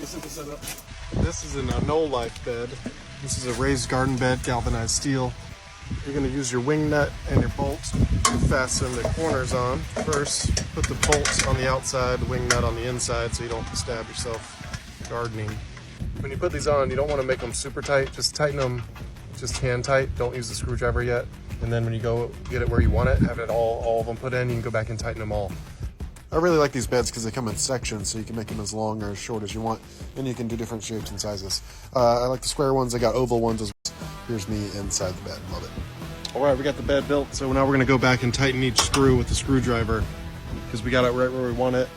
simple setup. This is an Anleolife bed. This is a raised garden bed, galvanized steel. You're going to use your wing nut and your bolts to fasten the corners on. First, put the bolts on the outside, the wing nut on the inside so you don't stab yourself gardening. When you put these on, you don't want to make them super tight. Just tighten them just hand tight. Don't use the screwdriver yet. And then when you go get it where you want it, have it all of them put in, you can go back and tighten them all. I really like these beds because they come in sections, so you can make them as long or as short as you want, and you can do different shapes and sizes. I like the square ones. I got oval ones as well. Here's me inside the bed. Love it. All right, we got the bed built, so now we're going to go back and tighten each screw with the screwdriver because we got it right where we want it.